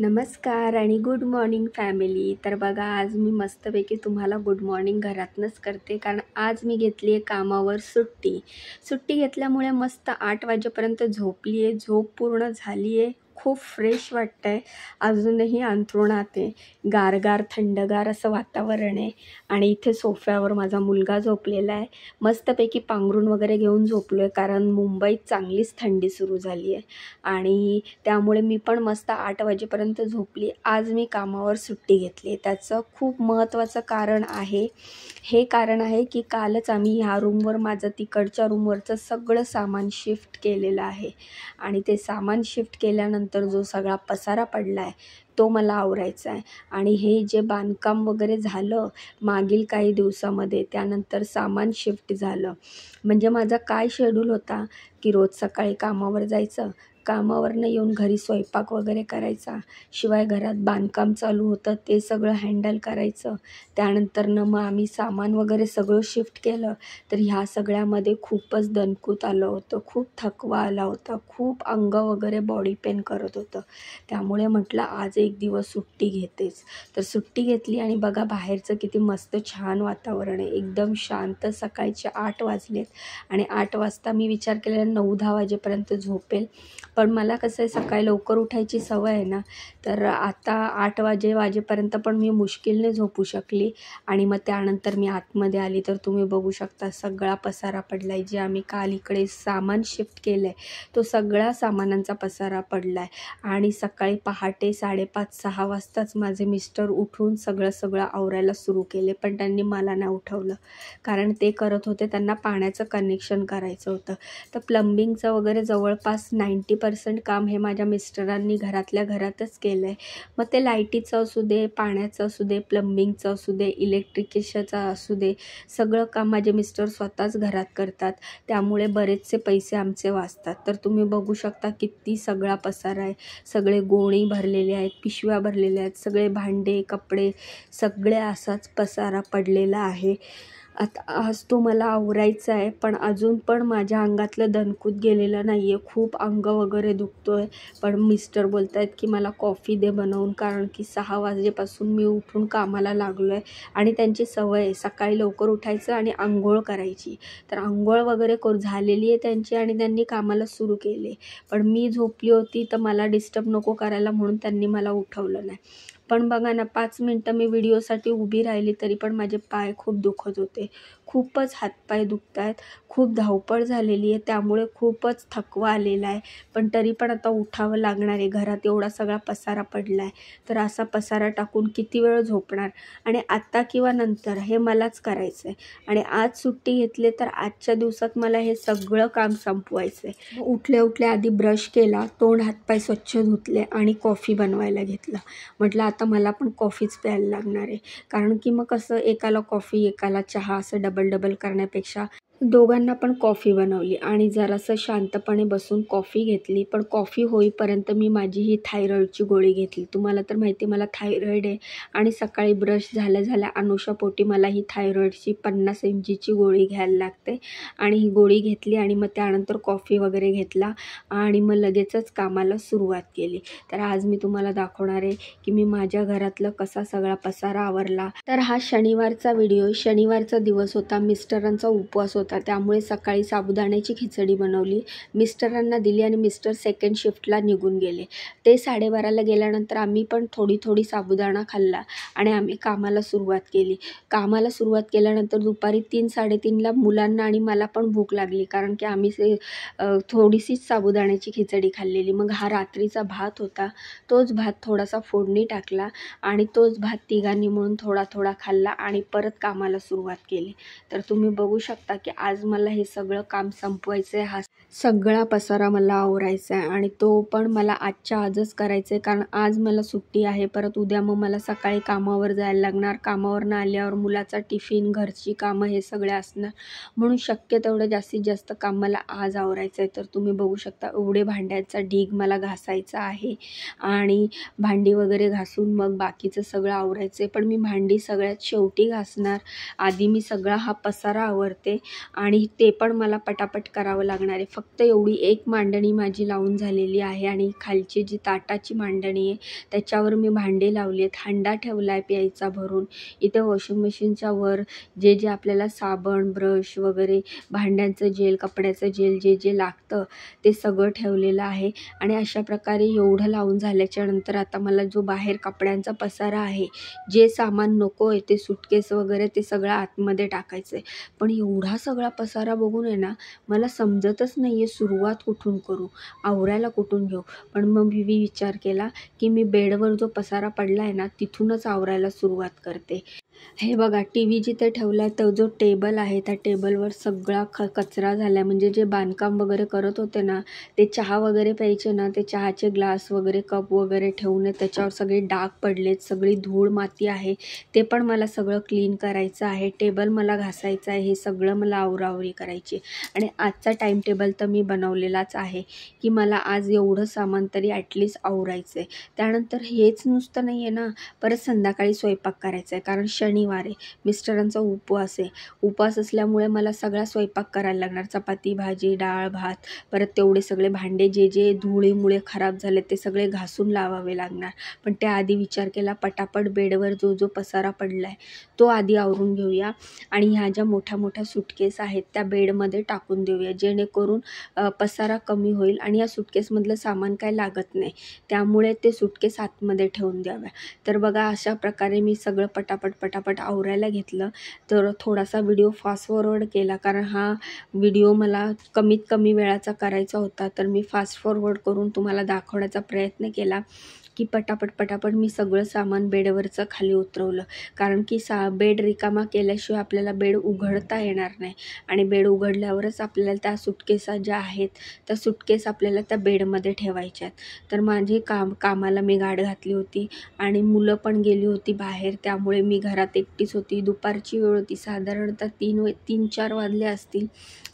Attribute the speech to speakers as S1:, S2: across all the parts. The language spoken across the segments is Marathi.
S1: नमस्कार आणि गुड मॉर्निंग फॅमिली. तर बघा, आज मी मस्तपैकी तुम्हाला गुड मॉर्निंग घरातनंच करते, कारण आज मी घेतली आहे कामावर सुट्टी घेतल्यामुळे मस्त 8 वाजेपर्यंत झोपली आहे. झोप पूर्ण झाली आहे. खूप फ्रेश वाटतं आहे. अजूनही अंथरुणात आहे. गारगार थंडगार असं वातावरण आहे आणि इथे सोफ्यावर माझा मुलगा झोपलेला आहे. मस्तपैकी पांघरूण वगैरे घेऊन झोपलो आहे, कारण मुंबईत चांगलीच थंडी सुरू झाली आहे आणि त्यामुळे मी पण मस्त 8 वाजेपर्यंत झोपली. आज मी कामावर सुट्टी घेतली. त्याचं खूप महत्त्वाचं कारण आहे. हे कारण आहे की कालच आम्ही ह्या रूमवर, माझं तिकडच्या रूमवरचं सगळं सामान शिफ्ट केलेलं आहे आणि ते सामान शिफ्ट केल्यानंतर जो सगळा पसारा पडला आहे तो मला आवरायचा आहे. आणि हे जे बांधकाम वगैरे झालं मागील काही दिवसामध्ये, त्यानंतर सामान शिफ्ट झालं, म्हणजे माझा काय शेड्यूल होता की रोज सकाळी कामावर जायचं, कामावरनं येऊन घरी स्वयंपाक वगैरे करायचा, शिवाय घरात बांधकाम चालू होतं ते सगळं हँडल करायचं. त्यानंतरनं मग आम्ही सामान वगैरे सगळं शिफ्ट केलं. तर ह्या सगळ्यामध्ये खूपच दणकूत आलं होतं, खूप थकवा आला होता, खूप अंग वगैरे बॉडी पेन करत होतं. त्यामुळे म्हटलं आज एक दिवस सुट्टी घेतेच. तर सुट्टी घेतली आणि बघा बाहेरचं किती मस्त छान वातावरण आहे, एकदम शांत. सकाळचे 8 वाजलेत आणि 8 वाजता मी विचार केलेला 9-10 वाजेपर्यंत झोपेल, पण मला कसं आहे सकाळी लवकर उठायची सवय आहे ना, तर आता 8 वाजेपर्यंत पण मी मुश्किलने झोपू शकली. आणि मग त्यानंतर मी आतमध्ये आली तर तुम्ही बघू शकता सगळा पसारा पडला आहे. जे आम्ही काल इकडे सामान शिफ्ट केलं आहे तो सगळा सामानांचा पसारा पडला आहे. आणि सकाळी पहाटे 5:30-6 वाजताच माझे मिस्टर उठून सगळं आवरायला सुरू केले, पण त्यांनी मला नाही उठवलं, कारण ते करत होते, त्यांना पाण्याचं कनेक्शन करायचं होतं. तर प्लंबिंगचं वगैरे जवळपास 90% काम हे माझ्या मिस्टरांनी घरातल्या घरातच केलं आहे. मग ते लाईटीचं असू दे, पाण्याचं असू दे, प्लंबिंगचं असू दे, इलेक्ट्रिशियनचं असू दे, सगळं काम माझे मिस्टर स्वतःच घरात करतात. त्यामुळे बरेचसे पैसे आमचे वाचतात. तर तुम्ही बघू शकता किती सगळा पसारा आहे. सगळे गोणी भरलेले आहेत, पिशव्या भरलेल्या आहेत, सगळे भांडे कपडे सगळे असाच पसारा पडलेला आहे. आता आज तो मला आवरायचा आहे, पण अजून पण माझ्या अंगातलं दणकूत गेलेलं नाही आहे. खूप अंग वगैरे दुखतो आहे, पण मिस्टर बोलत आहेत की मला कॉफी दे बनवून, कारण की 6 वाजेपासून मी उठून कामाला लागलो आहे आणि त्यांची सवय आहे सकाळी लवकर उठायचं आणि अंघोळ करायची. तर अंघोळ वगैरे झालेली आहे त्यांची आणि त्यांनी कामाला सुरू केले. पण मी झोपली होती तर मला डिस्टर्ब नको करायला म्हणून त्यांनी मला उठवलं नाही. पण बघा ना, 5 मिनटं मी व्हिडिओसाठी उभी राहिली तरी पण माझे पाय खूप दुखत होते. खूपच हातपाय दुखत आहेत. खूप धावपळ झालेली आहे, त्यामुळे खूपच थकवा आलेला आहे. पण तरी पण आता उठावं लागणार आहे. घरात एवढा सगळा पसारा पडला आहे, तर असा पसारा टाकून किती वेळ झोपणार, आणि आत्ता किंवा नंतर हे मलाच करायचं आहे. आणि आज सुट्टी घेतली तर आजच्या दिवसात मला हे सगळं काम संपवायचं आहे. उठल्या आधी ब्रश केला, तोंड हातपाय स्वच्छ धुतले आणि कॉफी बनवायला घेतलं. म्हटलं आता मला पण कॉफीच प्यायला लागणार आहे, कारण की मग कसं एकाला कॉफी एकाला चहा असं डबल करण्यापेक्षा दोघांना पण कॉफी बनवली आणि जरासं शांतपणे बसून कॉफी घेतली. पण कॉफी होईपर्यंत मी माझी ही थायरॉईडची गोळी घेतली. तुम्हाला तर माहिती मला थायरॉईड आहे आणि सकाळी ब्रश झाल्या अनुषापोटी मला ही थायरॉईडची 50 mgची गोळी घ्यायला लागते आणि ही गोळी घेतली आणि मग त्यानंतर कॉफी वगैरे घेतला आणि मग लगेचच कामाला सुरुवात केली. तर आज मी तुम्हाला दाखवणार आहे की मी माझ्या घरातलं कसा सगळा पसारा आवरला. तर हा शनिवारचा व्हिडिओ. शनिवारचा दिवस होता, मिस्टरांचा उपवास होता, त्यामुळे सकाळी साबुदाण्याची खिचडी बनवली, मिस्टरांना दिली आणि मिस्टर सेकंड शिफ्टला निघून गेले. ते 12:30ला गेल्यानंतर आम्ही पण थोडी साबुदाणा खाल्ला आणि आम्ही कामाला सुरुवात केली. कामाला सुरुवात केल्यानंतर दुपारी 3-3:30ला मुलांना आणि मला पण भूक लागली, कारण की आम्ही थोडीशीच साबुदाण्याची खिचडी खाल्लेली. मग हा रात्रीचा भात होता, तोच भात थोडासा फोडणी टाकला आणि तोच भात तिघांनी म्हणून थोडा खाल्ला आणि परत कामाला सुरुवात केली. तर तुम्ही बघू शकता की आज मला हे सगळं काम संपवायचं आहे. हा सगळा पसारा मला आवरायचा आहे आणि तो पण मला आजच्या आजच करायचं आहे, कारण आज मला सुट्टी आहे. परत उद्या मग मला सकाळी कामावर जायला लागणार. कामावरनं आल्यावर मुलाचा टिफिन, घरची कामं हे सगळे असणार, म्हणून शक्य तेवढं जास्तीत जास्त काम मला आज आवरायचं आहे. तर तुम्ही बघू शकता एवढे भांड्यांचा ढीग मला घासायचा आहे आणि भांडी वगैरे घासून मग बाकीचं सगळं आवरायचं आहे. पण मी भांडी सगळ्यात शेवटी घासणार. आधी मी सगळा हा पसारा आवरते आणि ते पण मला पटापट करावं लागणार आहे. फक्त एवढी एक मांडणी माझी लावून झालेली आहे आणि खालची जी ताटाची मांडणी आहे त्याच्यावर मी भांडे लावली आहेत. हांडा ठेवला आहे प्यायचा भरून. इथे वॉशिंग मशीनच्या वर जे जे आपल्याला साबण, ब्रश वगैरे, भांड्यांचं जेल, कपड्याचं जेल जे जे लागतं ते सगळं ठेवलेलं आहे. आणि अशा प्रकारे एवढं लावून झाल्याच्या नंतर आता मला जो बाहेर कपड्यांचा पसारा आहे, जे सामान नको आहे ते सुटकेस वगैरे ते सगळं आतमध्ये टाकायचं आहे. पण एवढा सगळा पसारा बघून आहे ना मला समजतच नाही आहे सुरुवात कुठून करू, आवरायला कुठून घेऊ. पण मग मी विचार केला की मी बेडवर जो पसारा पडला आहे ना तिथूनच आवरायला सुरुवात करते. हे बघा, टी व्ही जिथे ठेवला आहे तो जो टेबल आहे त्या टेबलवर सगळा कचरा झाला आहे. म्हणजे जे बांधकाम वगैरे करत होते ना ते चहा वगैरे प्यायचे ना, ते चहाचे ग्लास वगैरे, कप वगैरे ठेवून त्याच्यावर सगळे डाग पडलेत, सगळी धूळ माती आहे, ते पण मला सगळं क्लीन करायचं आहे. टेबल मला घासायचं आहे, हे सगळं मला आवराआवरी करायची. आणि आजचा टाईम टेबल तर मी बनवलेलाच आहे की मला आज एवढं सामान तरी ॲटलिस्ट आवरायचं आहे. त्यानंतर हेच नुसतं नाही आहे ना, परत संध्याकाळी स्वयंपाक करायचा आहे कारण शनिवार आहे, मिस्टरांचा उपवास आहे. उपवास असल्यामुळे मला सगळा स्वयंपाक करायला लागणार. चपाती, भाजी, डाळ, भात, परत तेवढे सगळे भांडे जे जे धुळीमुळे खराब झाले ते सगळे घासून लावावे लागणार. पण त्याआधी विचार केला पटापट बेडवर जो जो पसारा पडला आहे तो आधी आवरून घेऊया आणि ह्या ज्या मोठ्या मोठ्या सुटकेस आहेत त्या बेडमध्ये टाकून देऊया, जेणेकरून पसारा कमी होईल आणि या सुटकेसमधलं सामान काय लागत नाही, त्यामुळे ते सुटकेस आतमध्ये ठेवून द्याव्या. तर बघा अशा प्रकारे मी सगळं पटापट आवरायला घेतलं. तर थोडासा व्हिडिओ फास्ट फॉरवर्ड केला कारण हा व्हिडिओ मला कमीत कमी वेळाचा करायचा होता. तर मी फास्ट फॉरवर्ड करून तुम्हाला दाखवण्याचा प्रयत्न केला की पटापट मी सगळं सामान बेडवरचं खाली उतरवलं. कारण की बेड रिकामा केल्याशिवाय आपल्याला बेड उघडता येणार नाही आणि बेड उघडल्यावरच आपल्याला त्या सुटकेसा ज्या आहेत त्या सुटकेस आपल्याला त्या बेडमध्ये ठेवायच्या आहेत. तर माझी कामाला मी गाठ घातली होती आणि मुलं पण गेली होती बाहेर, त्यामुळे मी घरात एकटीच होती. दुपारची वेळ होती, साधारणतः 3-4 वाजले असतील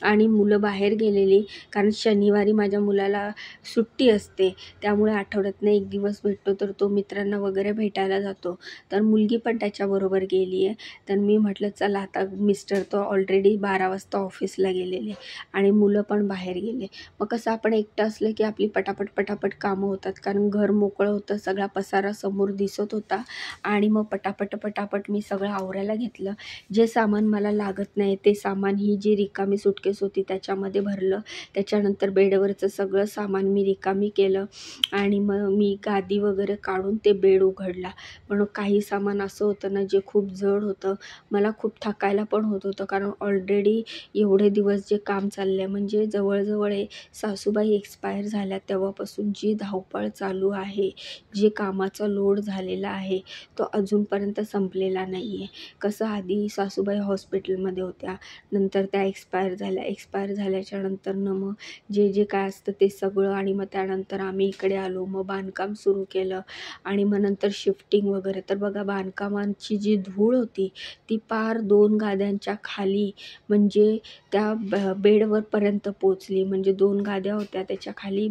S1: आणि मुलं बाहेर गेलेली कारण शनिवारी माझ्या मुलाला सुट्टी असते, त्यामुळे आठवड्यातनं एक दिवस भेटतो तर तो मित्रांना वगैरे भेटायला जातो. तर मुलगी पण त्याच्याबरोबर गेली आहे. तर मी म्हटलं चला आता मिस्टर तो ऑलरेडी 12 वाजता ऑफिसला गेलेले आणि मुलं पण बाहेर गेले. मग कसं आपण एकटं असलं की आपली पटापट कामं होतात कारण घर मोकळं होतं, सगळा पसारा समोर दिसत होता आणि मग पटापट मी सगळं आवरायला घेतलं. जे सामान मला लागत नाही ते सामान ही जी रिकामी सुटकेस होती त्याच्यामध्ये भरलं. त्याच्यानंतर बेडवरचं सगळं सामान मी रिकामी केलं आणि मग मी गादी वगैरे काढून ते बेड उघडला. पण काही सामान असं होतं ना जे खूप जड होतं, मला खूप थकायला पण होत होतं कारण ऑलरेडी एवढे दिवस जे काम चाललं आहे, म्हणजे जवळजवळ सासूबाई एक्सपायर झाल्या तेव्हापासून जी धावपळ चालू आहे, जे कामाचा लोड झालेला आहे तो अजूनपर्यंत संपलेला नाही आहे. कसं आधी सासूबाई हॉस्पिटलमध्ये होत्या, नंतर त्या एक्सपायर झाल्याच्या नंतरनं मग जे काय असतं ते सगळं आणि मग त्यानंतर आम्ही इकडे आलो, मग बांधकाम सुरू केलं आणि मग नंतर शिफ्टिंग वगैरे. तर बघा बांधकामांची जी धूळ होती ती पार 2 गाद्यांच्या खाली म्हणजे त्या बेडवरपर्यंत पोचली. म्हणजे 2 गाद्या होत्या त्याच्या खाली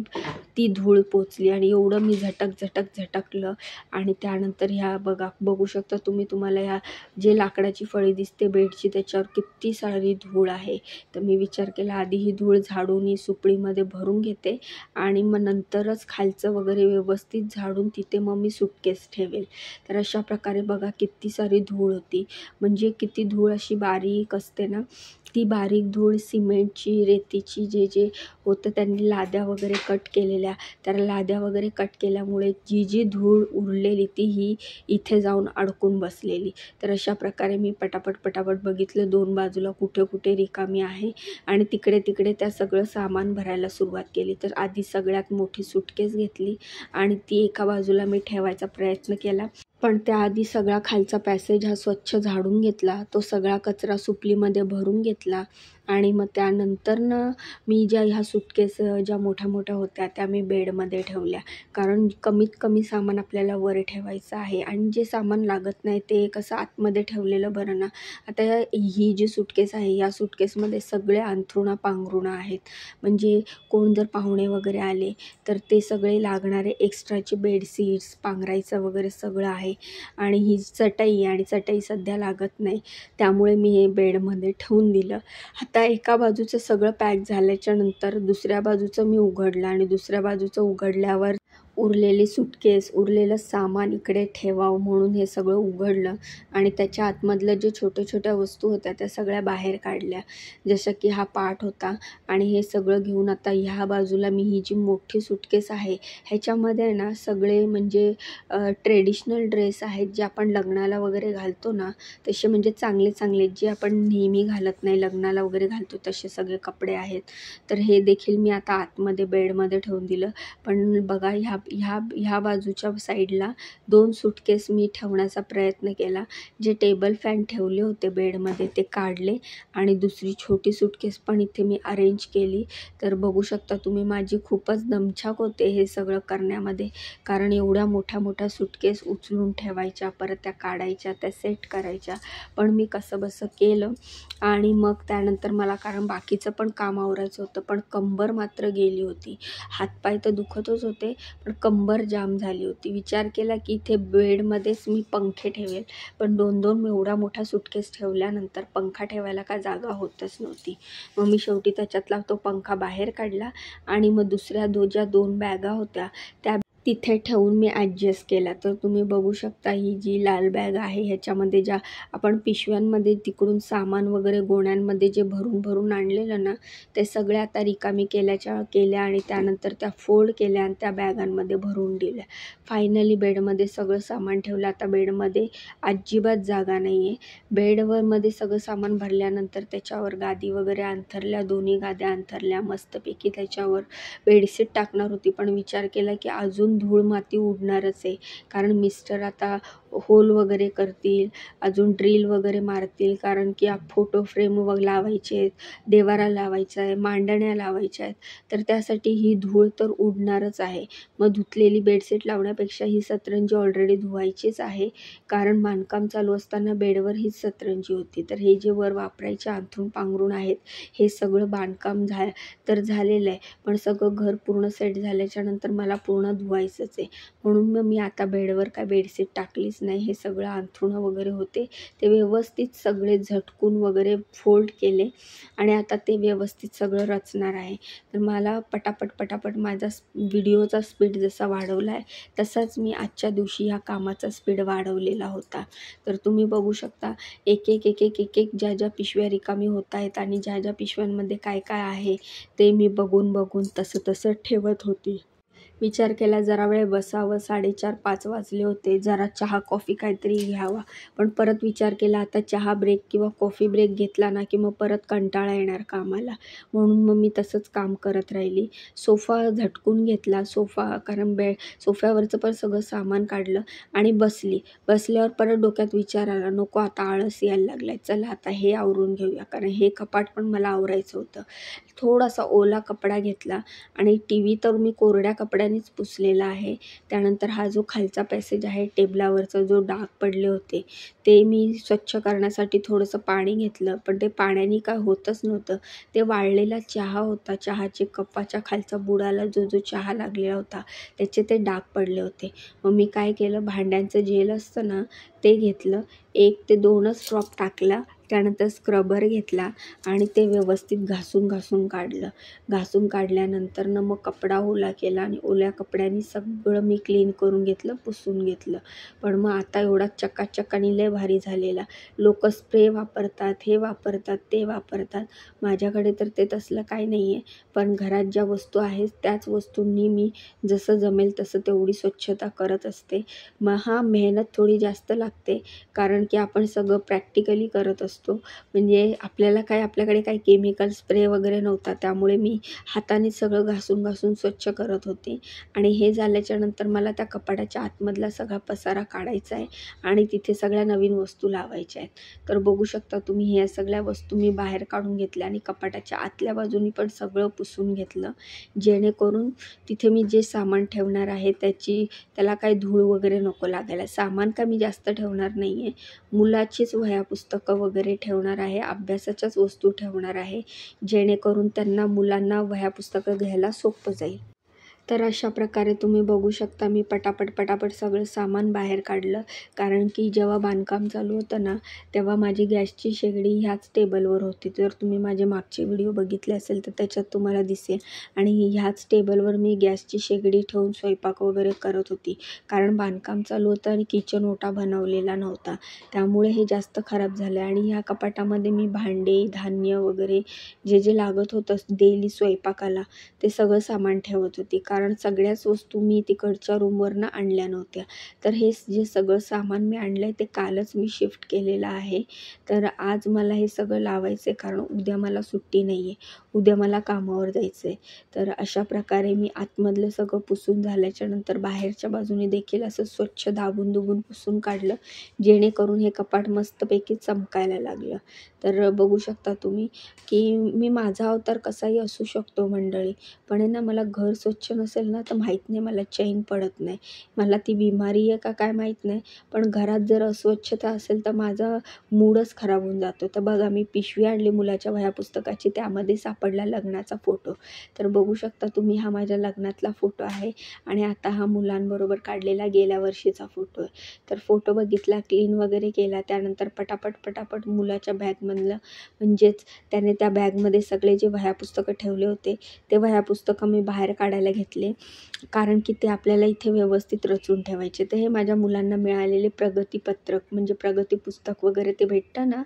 S1: ती धूळ पोचली आणि एवढं मी झटकलं आणि त्यानंतर ह्या बघू शकता तुम्ही, तुम्हाला ह्या जे लाकडाची फळी दिसते बेडची त्याच्यावर किती सारी धूळ आहे. तर मी विचार केला आधी ही धूळ झाडून ही सुपडीमध्ये भरून घेते आणि मग नंतरच खालचं वगैरे व्यवस्थित झाडून तिथे मग मी सुटकेस ठेवेल. तर अशा प्रकारे बघा किती सारी धूळ होती, म्हणजे किती धूळ अशी बारीक असते ना, ती बारीक धूळ सिमेंटची, रेतीची जे होतं त्यांनी लाद्या वगैरे कट केलेल्या, तर लाद्या वगैरे कट केल्यामुळे जी धूळ उरलेली ती ही इथे जाऊन अडकून बसलेली. तर अशा प्रकारे मी पटापट बघितलं 2 बाजूला कुठे रिकामी आहे आणि तिकडे त्या सगळं सामान भरायला सुरुवात केली. तर आधी सगळ्यात मोठी सुटकेस घेतली आणि ती एका बाजूला मी ठेवायचा प्रयत्न केला. पण त्याआधी सगळा खालचा पॅसेज हा स्वच्छ झाडून घेतला, तो सगळा कचरा सुपलीमध्ये भरून घेतला आणि मग त्यानंतरनं मी ह्या सुटकेस ज्या मोठ्या होत्या त्या मी बेडमध्ये ठेवल्या. कारण कमीत कमी सामान आपल्याला वर ठेवायचं आहे आणि जे सामान लागत नाही ते कसं आतमध्ये ठेवलेलं बरं ना. आता ही जी सुटकेस आहे या सुटकेसमध्ये सगळे अंथरुणं आहेत, म्हणजे कोण जर पाहुणे वगैरे आले तर ते सगळे लागणारे एक्स्ट्राचे बेडशीट्स, पांघरायचं वगैरे सगळं आहे आणि ही चटई सध्या लागत नाही, त्यामुळे मी हे बेडमध्ये ठेवून दिलं. आता आता एका बाजूचं सगळं पॅक झाल्याच्या नंतर दुसऱ्या बाजूचं मी उघडलं आणि दुसऱ्या बाजूचं उघडल्यावर उरलेली सुटकेस, उरलेलं सामान इकडे ठेवावं म्हणून हे सगळं उघडलं आणि त्याच्या आतमधलं जे छोट्या वस्तू होत्या त्या सगळ्या बाहेर काढल्या. जसं की हा पाट होता आणि हे सगळं घेऊन आता ह्या बाजूला मी ही जी मोठी सुटकेस आहे ह्याच्यामध्ये ना सगळे म्हणजे ट्रेडिशनल ड्रेस आहेत जे आपण लग्नाला वगैरे घालतो ना, तसे म्हणजे चांगले जे आपण नेहमी घालत नाही, लग्नाला वगैरे घालतो तसे सगळे कपडे आहेत. तर हे देखील मी आता आतमध्ये बेडमध्ये ठेवून दिलं. पण बघा ह्या बाजूच्या साईडला 2 सुटकेस मी ठेवण्याचा प्रयत्न केला. जे टेबल फॅन ठेवले होते बेडमध्ये ते काढले आणि दुसरी छोटी सुटकेस पण इथे मी अरेंज केली. तर बघू शकता तुम्ही माझी खूपच दमछाक होते हे सगळं करण्यामध्ये, कारण एवढ्या मोठ्या सुटकेस उचलून ठेवायच्या, परत त्या काढायच्या, त्या सेट करायच्या. पण मी कसंबसं केलं आणि मग त्यानंतर मला कारण बाकीचं पण काम आवरायचं होतं, पण कंबर मात्र गेली होती. हातपाय तर दुखतच होते, पण कंबर जाम झाली होती. विचार केला की इथे बेडमध्येच मी पंखे ठेवेल, पण 2 एवढा मोठा सुटकेस ठेवल्यानंतर पंखा ठेवायला काय जागा होतच नव्हती. मग मी शेवटी त्याच्यातला तो पंखा बाहेर काढला आणि मग दुसऱ्या ज्या 2 बॅगा होत्या त्या तिथे ठेवून मी ॲडजस्ट केला. तर तुम्ही बघू शकता ही जी लाल बॅग आहे ह्याच्यामध्ये ज्या आपण पिशव्यांमध्ये तिकडून सामान वगैरे गोण्यांमध्ये जे भरून आणलेलं ना, ते सगळ्या आता रिकामी केल्या आणि त्यानंतर त्या फोल्ड केल्या आणि त्या बॅगांमध्ये भरून दिल्या. फायनली बेडमध्ये सगळं सामान ठेवलं. आता बेडमध्ये अजिबात जागा नाही आहे. बेडवरमध्ये सगळं सामान भरल्यानंतर त्याच्यावर गादी वगैरे अंथरल्या, 2 गाद्या अंथरल्या मस्तपैकी. त्याच्यावर बेडशीट टाकणार होती, पण विचार केला की अजून धूळ माती उडणारच आहे, कारण मिस्टर आता होल वगैरे करतील, अजून ड्रिल वगैरे मारतील, कारण की फोटो फ्रेम लावायचे आहेत, देवारा लावायचा आहे, मांडण्या लावायच्या आहेत. तर त्यासाठी ही धूळ तर उडणारच आहे. मग धुतलेली बेडशीट लावण्यापेक्षा ही सतरंजी ऑलरेडी धुवायचीच आहे, कारण बांधकाम चालू असताना बेडवर हीच सतरंजी होती. तर हे जे वर वापरायचे अंथरूण पांघरूण आहेत हे सगळं बांधकाम तर झालेलं आहे, पण सगळं घर पूर्ण सेट झाल्याच्या नंतर मला पूर्ण धुवायचंच आहे. म्हणून मग मी आता बेडवर काय बेडशीट टाकलीच नाही. हे सगळं अंथरुणं वगैरे होते ते व्यवस्थित सगळे झटकून वगैरे फोल्ड केले आणि आता ते व्यवस्थित सगळं रचणार आहे. तर मला पटापट माझा व्हिडिओचा स्पीड जसा वाढवला आहे तसाच मी आजच्या दिवशी ह्या कामाचा स्पीड वाढवलेला होता. तर तुम्ही बघू शकता एक ज्या पिशव्या रिकामी होत आहेत आणि ज्या पिशव्यांमध्ये काय आहे ते मी बघून तसं ठेवत होती. विचार केला जरा वेळ बसावं, 4:30-5 वाजले होते, जरा चहा कॉफी काहीतरी घ्यावा. पण परत विचार केला आता चहा ब्रेक किंवा कॉफी ब्रेक घेतला ना की मग परत कंटाळा येणार कामाला, म्हणून मग मी तसंच काम करत राहिली. सोफा झटकून घेतला, कारण सोफ्यावरचं पण सगळं सामान काढलं आणि बसल्यावर परत डोक्यात विचार आला, नको आता आळस यायला लागलाय, चला आता हे आवरून घेऊया, कारण हे कपाट पण मला आवरायचं होतं. थोडासा ओला कपडा घेतला आणि टीव्ही तर मी कोरड्या कपड्यानेच पुसलेला आहे. त्यानंतर हा जो खालचा पॅसेज आहे टेबलावरचा जो डाग पडले होते ते मी स्वच्छ करण्यासाठी थोडंसं पाणी घेतलं, पण ते पाण्याने काय होतच नव्हतं. ते वाळलेला चहा होता, चहाचे कपाच्या खालचा बुडाला जो चहा लागलेला होता त्याचे ते डाग पडले होते. मग मी काय केलं, भांड्यांचं जेल असतं ना ते घेतलं, 1 ते 2च ड्रॉप टाकला, त्यानंतर स्क्रबर घेतला आणि ते व्यवस्थित घासून काढल्यानंतर मग कपडा ओला केला आणि ओल्या कपड्याने सगळं मी क्लीन करून घेतलं, पुसून घेतलं. पण मग आता एवढा चकाचक आणि लय भारी झालेला. लोक स्प्रे वापरतात, हे वापरतात, ते वापरतात, माझ्याकडे तर ते तसलं काही नाही आहे. पण घरात ज्या वस्तू आहेत त्याच वस्तूंनी मी जसं जमेल तसं तेवढी स्वच्छता करत असते. मग मेहनत थोडी जास्त लागते, कारण की आपण सगळं प्रॅक्टिकली करत असतो. म्हणजे आपल्याकडे काही केमिकल स्प्रे वगैरे नव्हता, त्यामुळे मी हाताने सगळं घासून स्वच्छ करत होते. आणि हे झाल्याच्या नंतर मला त्या कपाटाच्या आतमधला सगळा पसारा काढायचा आहे आणि तिथे सगळ्या नवीन वस्तू लावायच्या आहेत. तर बघू शकता तुम्ही ह्या सगळ्या वस्तू मी बाहेर काढून घेतल्या आणि कपाटाच्या आतल्या बाजूनी पण सगळं पुसून घेतलं, जेणेकरून तिथे मी जे सामान ठेवणार आहे त्याला काही धूळ वगैरे नको लागायला. सामान का मी जास्त ठेवणार नाही आहे, मुलाचीच वह्या पुस्तकं वगैरे ठेवणार आहे, अभ्यासाच्याच वस्तू ठेवणार आहे, जेणेकरून मुलांना वह्या पुस्तकं घ्यायला सोपं जाईल. तर अशा प्रकारे तुम्ही बघू शकता मी पटापट सगळं सामान बाहेर काढलं. कारण की जेव्हा बांधकाम चालू होतं ना, तेव्हा माझी गॅसची शेगडी ह्याच टेबलवर होती. जर तुम्ही माझे मागचे व्हिडिओ बघितले असेल तर त्याच्यात तुम्हाला दिसेल. आणि ह्याच टेबलवर मी गॅसची शेगडी ठेवून स्वयंपाक वगैरे करत होती. कारण बांधकाम चालू होतं आणि किचन ओटा बनवलेला नव्हता. त्यामुळे हे जास्त खराब झालं. आणि ह्या कपाटामध्ये मी भांडे, धान्य वगैरे जे लागत होतं डेली स्वयंपाकाला ते सगळं सामान ठेवत होती. कारण सगळ्याच वस्तू मी तिकडच्या रूमवरनं आणल्या नव्हत्या. तर हे जे सगळं सामान मी आणलं आहे ते कालच मी शिफ्ट केलेलं आहे. तर आज मला हे सगळं लावायचं आहे कारण उद्या मला सुट्टी नाही आहे. उद्या मला कामावर जायचं आहे. तर अशा प्रकारे मी आतमधलं सगळं पुसून झाल्याच्यानंतर बाहेरच्या बाजूने देखील असं स्वच्छ दाबून पुसून काढलं, जेणेकरून हे कपाट मस्तपैकी चमकायला लागलं. तर बघू शकता तुम्ही की मी माझा अवतार कसाही असू शकतो मंडळी, पण आहे ना मला घर स्वच्छ नसेल ना तर माहीत नाही मला चैन पडत नाही. मला ती बिमारी आहे का काय माहीत नाही, पण घरात जर अस्वच्छता असेल तर माझा मूडच खराब होऊन जातो. तर बघा मी पिशवी आणली मुलाच्या वह्या पुस्तकाची, त्यामध्ये सापडला लग्नाचा फोटो. तर बघू शकता तुम्ही हा माझ्या लग्नातला फोटो आहे आणि आता हा मुलांबरोबर काढलेला गेल्या वर्षीचा फोटो आहे. तर फोटो बघितला, क्लीन वगैरे केला, त्यानंतर पटापट मुलाच्या बॅगमधलं म्हणजेच त्याने त्या बॅगमध्ये सगळे जे वह्या पुस्तकं ठेवले होते ते वह्या पुस्तकं मी बाहेर काढायला घेतले. कारण की ते आपल्याला इथे व्यवस्थित रचून ठेवायचे. तर हे माझ्या मुलांना मिळालेले प्रगतीपत्रक म्हणजे प्रगती पुस्तक वगैरे ते भेटतं ना,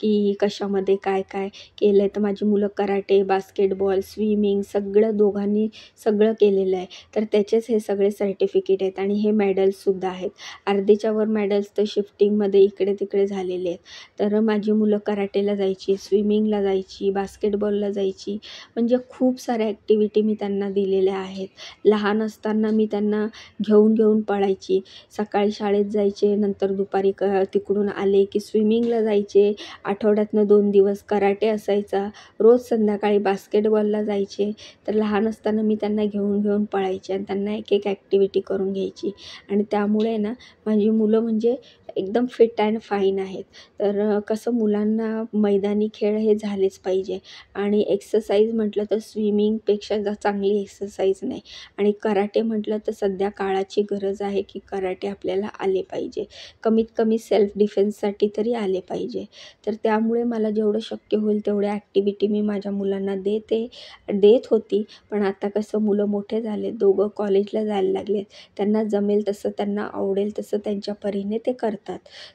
S1: की कशामध्ये काय काय केलं आहे. तर माझी मुलं कराटे, बास्केटबॉल, स्विमिंग सगळं दोघांनी सगळं केलेलं आहे. तर त्याचेच हे सगळे सर्टिफिकेट आहेत आणि हे मेडल्ससुद्धा आहेत. अर्धेच्या वर मेडल्स तर शिफ्टिंगमध्ये इकडे तिकडे झालेले आहेत. तर माझी मुलं कराटेला जायची, स्विमिंगला जायची, बास्केटबॉलला जायची, म्हणजे खूप साऱ्या ॲक्टिव्हिटी मी त्यांना दिलेल्या आहेत. लहान असताना मी त्यांना घेऊन पळायची. सकाळी शाळेत जायचे, नंतर दुपारी तिकडून आले की स्विमिंगला जायचे. आठवड्यातनं 2 दिवस कराटे असायचा. रोज संध्याकाळी बास्केटबॉलला जायचे. तर लहान असताना मी त्यांना घेऊन पळायचे आणि त्यांना एक ॲक्टिव्हिटी करून घ्यायची. आणि त्यामुळे ना माझी मुलं म्हणजे एकदम फिट अँड फाईन आहेत. तर कसं मुलांना मैदानी खेळ हे झालेच पाहिजे. आणि एक्सरसाइज म्हटलं तर स्विमिंगपेक्षा चांगली एक्सरसाइज नाही. आणि कराटे म्हटलं तर सध्या काळाची गरज आहे की कराटे आपल्याला आले पाहिजे. कमीत कमी सेल्फ डिफेन्ससाठी तरी आले पाहिजे. तर त्यामुळे मला जेवढं शक्य होईल तेवढ्या ॲक्टिव्हिटी मी माझ्या मुलांना देत होती. पण आता कसं मुलं मोठे झाले, दोघं कॉलेजला जायला लागलेत. त्यांना जमेल तसं, त्यांना आवडेल तसं त्यांच्या परीने ते करतात.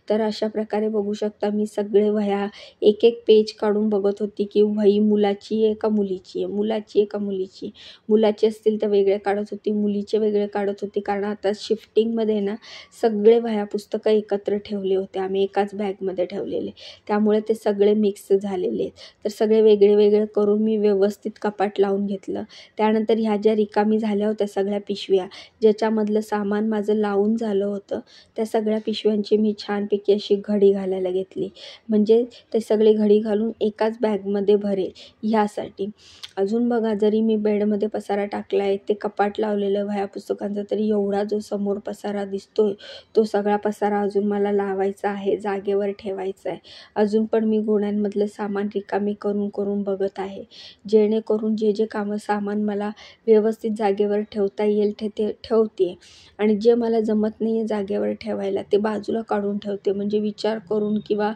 S1: तर अशा प्रकारे बघू शकता मी सगळे वह्या एक पेज काढून बघत होती की वही मुलाची आहे का मुलीची आहे, मुलाची आहे का मुलीची. मुलाची असतील तर वेगळे काढत होती, मुलीचे वेगळे काढत होती. कारण आता शिफ्टिंगमध्ये ना सगळे वह्या पुस्तकं एकत्र ठेवले होते आम्ही, एकाच बॅगमध्ये ठेवलेले. त्यामुळे ते सगळे मिक्स झालेले आहेत. तर सगळे वेगळे करून मी व्यवस्थित कपाट लावून घेतलं. त्यानंतर ह्या ज्या रिकामी झाल्या होत्या सगळ्या पिशव्या, ज्याच्यामधलं सामान माझं लावून झालं होतं, त्या सगळ्या पिशव्यांची मी छानपैकी अशी घडी घालायला घेतली. म्हणजे ते सगळे घडी घालून एकाच बॅगमध्ये भरेल ह्यासाठी. अजून बघा जरी मी बेडमध्ये पसारा टाकला आहे, ते कपाट लावलेलं वह्या पुस्तकांचा, तरी एवढा जो समोर पसारा दिसतोय तो सगळा पसारा अजून मला लावायचा आहे, जागेवर ठेवायचा आहे. अजून पण मी गोण्यांमधलं सामान रिकामी करून बघत आहे. जेणेकरून जे कामं सामान मला व्यवस्थित जागेवर ठेवता येईल ते ठेवते. आणि जे मला जमत नाही आहे जागेवर ठेवायला ते बाजूला काढून ठेवते. म्हणजे विचार करून किंवा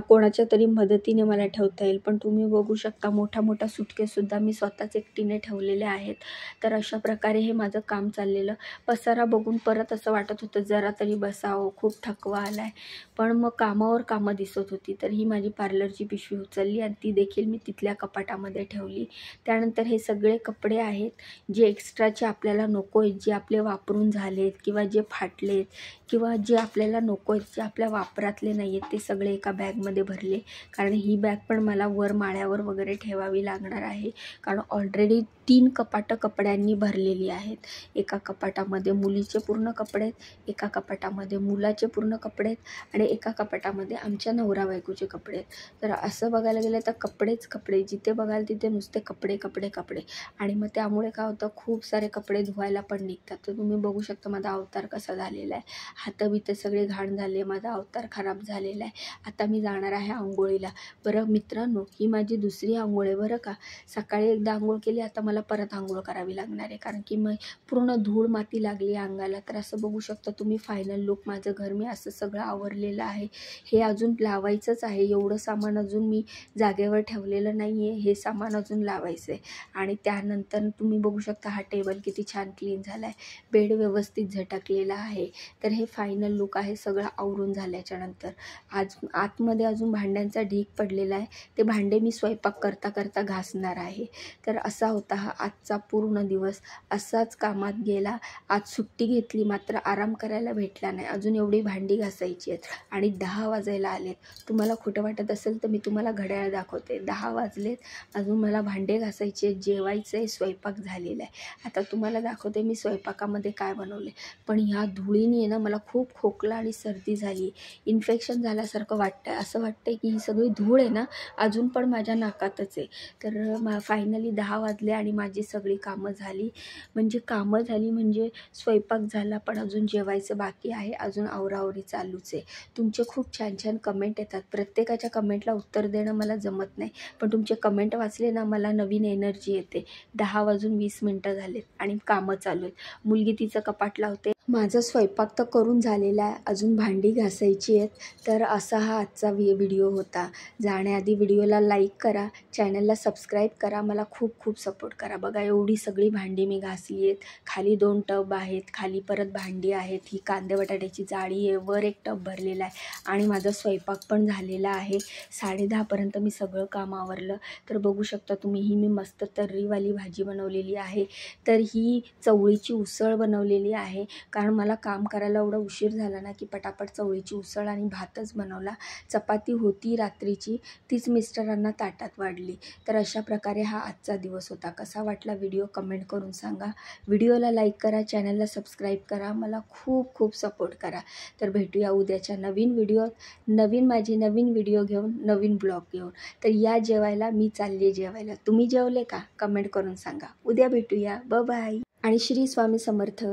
S1: कोणाच्या तरी मदतीने मला ठेवता येईल. पण तुम्ही बघू शकता मोठा सुटकेससुद्धा मी स्वतःच एकटीने ठेवलेले आहेत. तर अशा प्रकारे हे माझं काम चाललेलं. पसारा बघून परत असं वाटत होतं जरा तरी बसावं, खूप थकवा आला आहे. पण मग कामावर कामं दिसत होती. तर ही माझी पार्लरची पिशवी उचलली आणि ती देखील मी तिथल्या कपाटामध्ये ठेवली. त्यानंतर हे सगळे कपडे आहेत जे एक्स्ट्राचे आपल्याला नको आहेत, जे आपले वापरून झालेत किंवा जे फाटलेत किंवा जे आपल्याला नको आहेत, जे आपल्या वापरातले नाही आहेत, ते सगळे एका बॅगमध्ये भरले. कारण ही बॅग पण मला वर माळ्यावर वगैरे ठेवावी लागणार आहे. कारण ऑलरेडी 3 कपाटं कपड्यांनी भरलेली आहेत. एका कपाटामध्ये मुलीचे पूर्ण कपडे आहेत, एका कपाटामध्ये मुलाचे पूर्ण कपडे आहेत आणि एका कपाटामध्ये आमच्या नवरा बायकोचे प्रकारचे कपडे आहेत. तर असं बघायला गेलं तर कपडेच कपडे, जिथे बघाल तिथे नुसते कपडे कपडे कपडे. आणि मग त्यामुळे काय होतं, खूप सारे कपडे धुवायला पण निघतात. तर तुम्ही बघू शकता माझा अवतार कसा झालेला आहे. हातं सगळे घाण झाले, माझा अवतार खराब झालेला आहे. आता मी जाणार आहे आंघोळीला. बरं मित्रांनो, ही माझी दुसरी आंघोळ आहे बरं का. सकाळी एकदा आंघोळ केली, आता मला परत आंघोळ करावी लागणार आहे, कारण की मग पूर्ण धूळ माती लागली अंगाला. तर असं बघू शकता तुम्ही फायनल लुक. माझं घर मी असं सगळं आवरलेलं आहे. हे अजून लावायचंच आहे. एवढं सामान अजून मी जागेवर ठेवलेलं नाही आहे. हे सामान अजून लावायचं आहे. आणि त्यानंतर तुम्ही बघू शकता हा टेबल किती छान क्लीन झाला आहे. बेड व्यवस्थित झटकलेला आहे. तर हे फायनल लुक आहे सगळं आवरून झाल्याच्यानंतर. आज आतमध्ये अजून भांड्यांचा ढीग पडलेला आहे. ते भांडे मी स्वयंपाक करता करता घासणार आहे. तर असा होता हा आजचा पूर्ण दिवस. असाच कामात गेला. आज सुट्टी घेतली, मात्र आराम करायला भेटला नाही. अजून एवढी भांडी घासायची आहेत आणि 10 वाजायला आलेत. तुम्हाला खोटं वाटत असेल तर मी तुम्हाला घड्याळ दाखवते. 10 वाजलेत, अजून मला भांडे घासायचे, जेवायचं आहे, स्वयंपाक झालेला आहे. आता तुम्हाला दाखवते मी स्वयंपाकामध्ये काय बनवले. पण ह्या धुळीने आहे ना मला खूप खोकला आणि सर्दी झाली, इन्फेक्शन झाल्यासारखं वाटतं आहे. असं वाटतं आहे की ही सगळी धूळ आहे ना अजून पण माझ्या नाकातच आहे. तर फायनली 10 वाजले आणि माझी सगळी कामं झाली. म्हणजे स्वयंपाक झाला, पण अजून जेवायचं बाकी आहे. अजून आवराआवरी चालूच आहे. तुमचे खूप छान छान कमेंट येतात. प्रत्येकाच्या कमेंटला उत्तर देणं मला जमत नाही, पण तुमचे कमेंट वाचले ना मला नवीन एनर्जी येते. 10 वाजून 20 मिनटं झालेत आणि कामं चालू आहेत. मुलगी तिचं कपाट लावते. माझा स्वयंपाक तर करून झालेला आहे, अजून भांडी घासायची आहेत. तर असा हा आजचा व्हिडिओ होता. जाण्याआधी व्हिडिओला लाईक करा, चॅनलला सबस्क्राईब करा, मला खूप खूप सपोर्ट करा. बघा एवढी सगळी भांडी मी घासली आहेत. खाली 2 टब आहेत, खाली परत भांडी आहेत. ही कांदे बटाट्याची जाळी आहे, वर एक टब भरलेला आहे आणि माझा स्वयंपाक पण झालेला आहे. 10:30पर्यंत मी सगळं काम आवरलं. तर बघू शकता तुम्ही, ही मी मस्त तर्रीवाली भाजी बनवलेली आहे. तर ही चवळीची उसळ बनवलेली आहे, कारण मला काम करायला एवढा उशीर झाला ना की पटापट चवळीची उसळ आणि भातच बनवला. चपाती होती रात्रीची, तीच मिस्टरांना ताटात वाढली. तर अशा प्रकारे हा आजचा दिवस होता. कसा वाटला व्हिडिओ कमेंट करून सांगा. व्हिडिओला लाईक करा, चॅनलला सबस्क्राईब करा, मला खूप खूप सपोर्ट करा. तर भेटूया उद्याच्या नवीन व्हिडिओत, नवीन व्हिडिओ घेऊन, नवीन ब्लॉग घेऊन. तर या जेवायला, मी चालले जेवायला. तुम्ही जेवले का? कमेंट करून सांगा. उद्या भेटूया. बाय आणि श्री स्वामी समर्थ.